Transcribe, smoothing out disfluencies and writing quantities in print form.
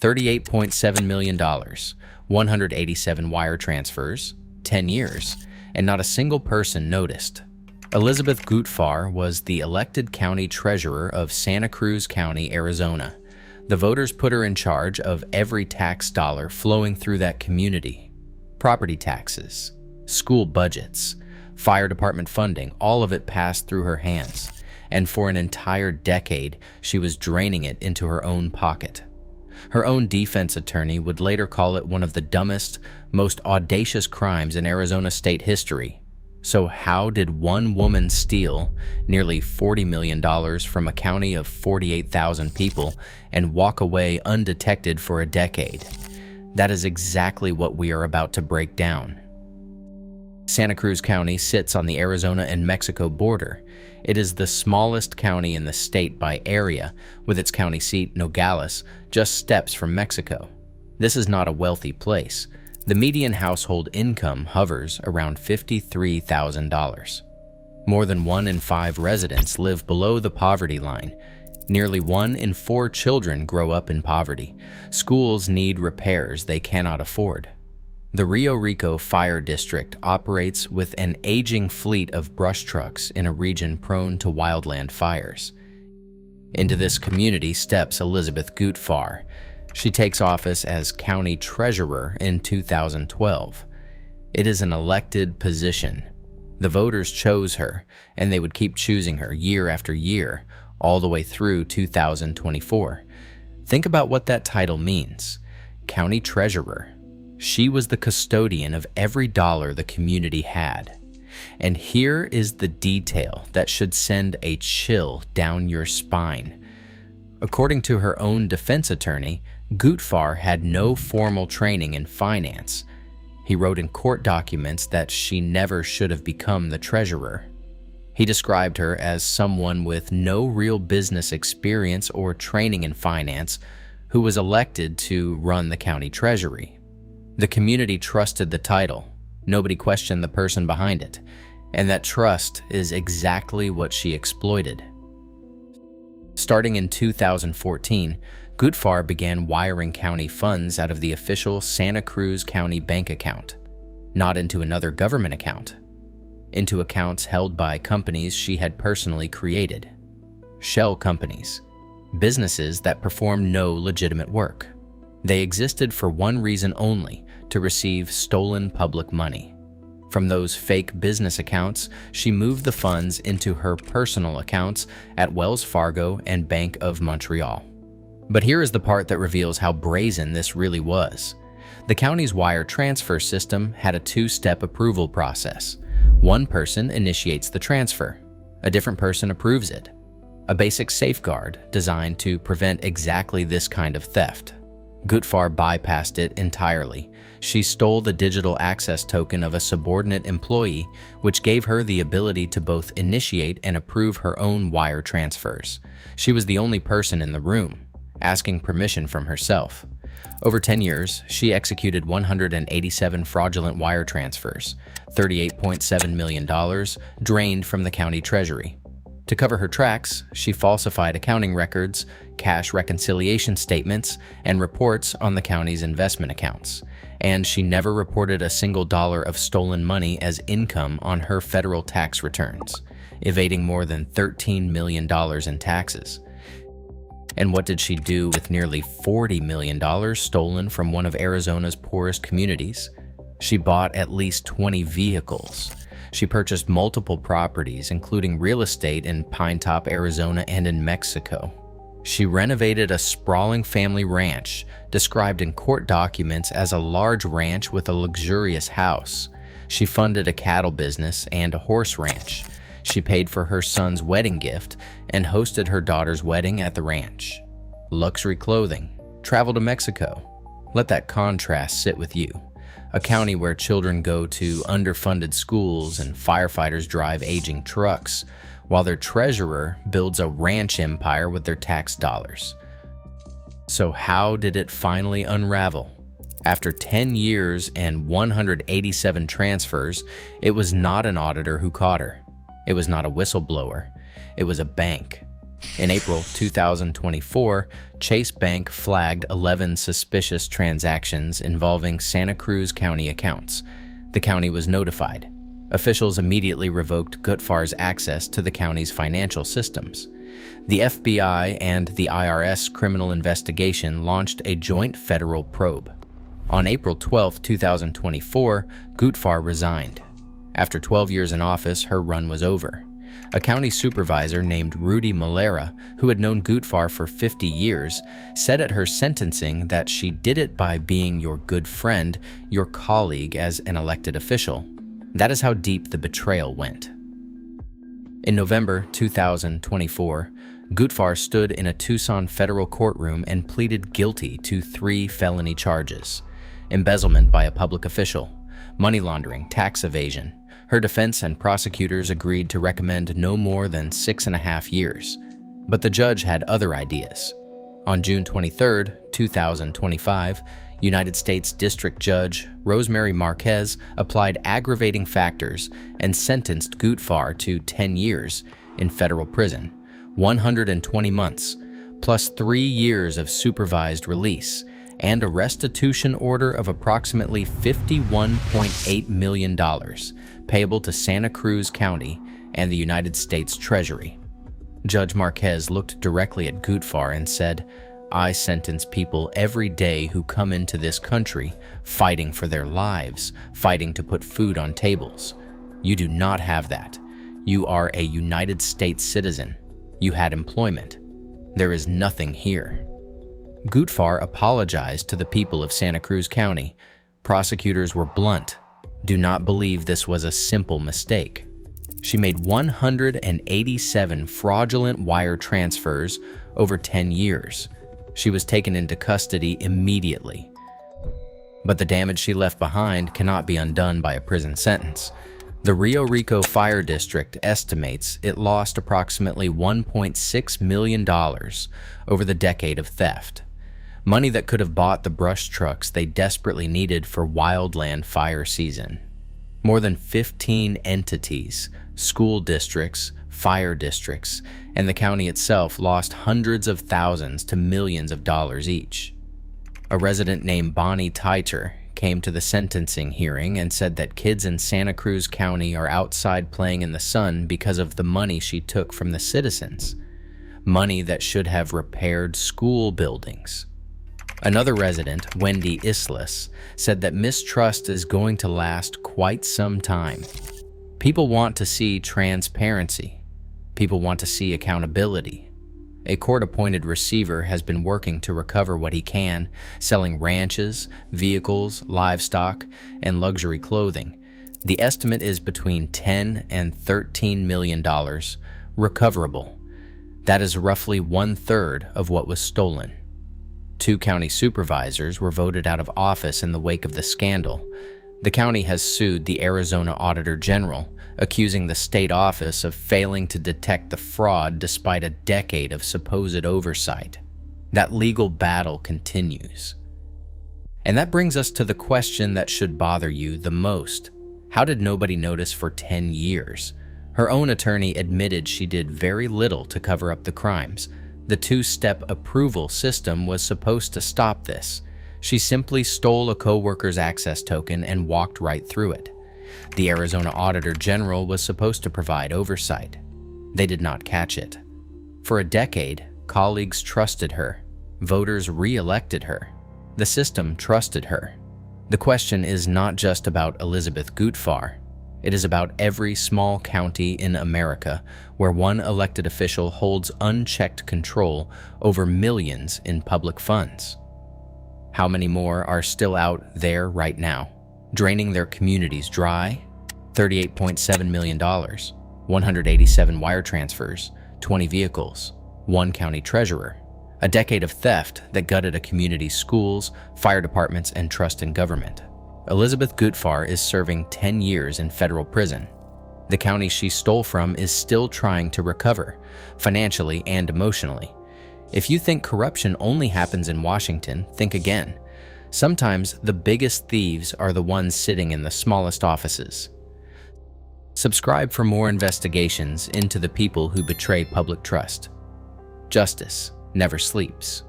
$38.7 million, 187 wire transfers, 10 years, and not a single person noticed. Elizabeth Gutfahr was the elected county treasurer of Santa Cruz County, Arizona. The voters put her in charge of every tax dollar flowing through that community. Property taxes, school budgets, fire department funding, all of it passed through her hands. And for an entire decade, she was draining it into her own pocket. Her own defense attorney would later call it one of the dumbest, most audacious crimes in Arizona state history. So how did one woman steal nearly $40 million from a county of 48,000 people and walk away undetected for a decade? That is exactly what we are about to break down. Santa Cruz County sits on the Arizona and Mexico border. It is the smallest county in the state by area, with its county seat, Nogales, just steps from Mexico. This is not a wealthy place. The median household income hovers around $53,000. More than 1 in 5 residents live below the poverty line. Nearly 1 in 4 children grow up in poverty. Schools need repairs they cannot afford. The Rio Rico Fire District operates with an aging fleet of brush trucks in a region prone to wildland fires. Into this community steps Elizabeth Gutfahr. She takes office as county treasurer in 2012. It is an elected position. The voters chose her, and they would keep choosing her year after year, all the way through 2024. Think about what that title means. County treasurer. She was the custodian of every dollar the community had. And here is the detail that should send a chill down your spine. According to her own defense attorney, Gutfahr had no formal training in finance. He wrote in court documents that she never should have become the treasurer. He described her as someone with no real business experience or training in finance who was elected to run the county treasury. The community trusted the title. Nobody questioned the person behind it. And that trust is exactly what she exploited. Starting in 2014, Gutfahr began wiring county funds out of the official Santa Cruz County bank account, not into another government account, into accounts held by companies she had personally created. Shell companies, businesses that performed no legitimate work. They existed for one reason only, to receive stolen public money. From those fake business accounts, she moved the funds into her personal accounts at Wells Fargo and Bank of Montreal. But here is the part that reveals how brazen this really was. The county's wire transfer system had a 2-step approval process. One person initiates the transfer. A different person approves it. A basic safeguard designed to prevent exactly this kind of theft. Gutfahr bypassed it entirely. She stole the digital access token of a subordinate employee, which gave her the ability to both initiate and approve her own wire transfers. She was the only person in the room, asking permission from herself. Over 10 years, she executed 187 fraudulent wire transfers, $38.7 million drained from the county treasury. To cover her tracks, she falsified accounting records, cash reconciliation statements, and reports on the county's investment accounts. And she never reported a single dollar of stolen money as income on her federal tax returns, evading more than $13 million in taxes. And what did she do with nearly $40 million stolen from one of Arizona's poorest communities? She bought at least 20 vehicles. She purchased multiple properties, including real estate in Pinetop, Arizona, and in Mexico. She renovated a sprawling family ranch, described in court documents as a large ranch with a luxurious house. She funded a cattle business and a horse ranch. She paid for her son's wedding gift and hosted her daughter's wedding at the ranch. Luxury clothing, travel to Mexico. Let that contrast sit with you. A county where children go to underfunded schools and firefighters drive aging trucks, while their treasurer builds a ranch empire with their tax dollars. So how did it finally unravel? After 10 years and 187 transfers, it was not an auditor who caught her. It was not a whistleblower. It was a bank. In April 2024, Chase Bank flagged 11 suspicious transactions involving Santa Cruz County accounts. The county was notified. Officials immediately revoked Gutfahr's access to the county's financial systems. The FBI and the IRS criminal investigation launched a joint federal probe. On April 12, 2024, Gutfahr resigned. After 12 years in office, her run was over. A county supervisor named Rudy Malera, who had known Gutfahr for 50 years, said at her sentencing that she did it by being your good friend, your colleague as an elected official. That is how deep the betrayal went. In November 2024, Gutfahr stood in a Tucson federal courtroom and pleaded guilty to 3 felony charges: embezzlement by a public official, money laundering, tax evasion. Her defense and prosecutors agreed to recommend no more than 6.5 years, but the judge had other ideas. On June 23, 2025, United States District Judge Rosemary Marquez applied aggravating factors and sentenced Gutfahr to 10 years in federal prison, 120 months, plus 3 years of supervised release, and a restitution order of approximately $51.8 million, payable to Santa Cruz County and the United States Treasury. Judge Marquez looked directly at Gutfahr and said, "I sentence people every day who come into this country fighting for their lives, fighting to put food on tables. You do not have that. You are a United States citizen. You had employment. There is nothing here." Gutfahr apologized to the people of Santa Cruz County. Prosecutors were blunt. Do not believe this was a simple mistake. She made 187 fraudulent wire transfers over 10 years. She was taken into custody immediately. But the damage she left behind cannot be undone by a prison sentence. The Rio Rico Fire District estimates it lost approximately $1.6 million over the decade of theft. Money that could have bought the brush trucks they desperately needed for wildland fire season. More than 15 entities, school districts, fire districts, and the county itself lost hundreds of thousands to millions of dollars each. A resident named Bonnie Titer came to the sentencing hearing and said that kids in Santa Cruz County are outside playing in the sun because of the money she took from the citizens. Money that should have repaired school buildings. Another resident, Wendy Islas, said that mistrust is going to last quite some time. People want to see transparency. People want to see accountability. A court-appointed receiver has been working to recover what he can, selling ranches, vehicles, livestock, and luxury clothing. The estimate is between $10 and $13 million recoverable. That is roughly 1/3 of what was stolen. 2 county supervisors were voted out of office in the wake of the scandal. The county has sued the Arizona Auditor General, accusing the state office of failing to detect the fraud despite a decade of supposed oversight. That legal battle continues. And that brings us to the question that should bother you the most. How did nobody notice for 10 years? Her own attorney admitted she did very little to cover up the crimes. The 2-step approval system was supposed to stop this. She simply stole a coworker's access token and walked right through it. The Arizona Auditor General was supposed to provide oversight. They did not catch it. For a decade, colleagues trusted her. Voters re-elected her. The system trusted her. The question is not just about Elizabeth Gutfahr. It is about every small county in America where one elected official holds unchecked control over millions in public funds. How many more are still out there right now, draining their communities dry? $38.7 million, 187 wire transfers, 20 vehicles, 1 county treasurer. A decade of theft that gutted a community's schools, fire departments, and trust in government. Elizabeth Gutfahr is serving 10 years in federal prison. The county she stole from is still trying to recover, financially and emotionally. If you think corruption only happens in Washington, think again. Sometimes the biggest thieves are the ones sitting in the smallest offices. Subscribe for more investigations into the people who betray public trust. Justice never sleeps.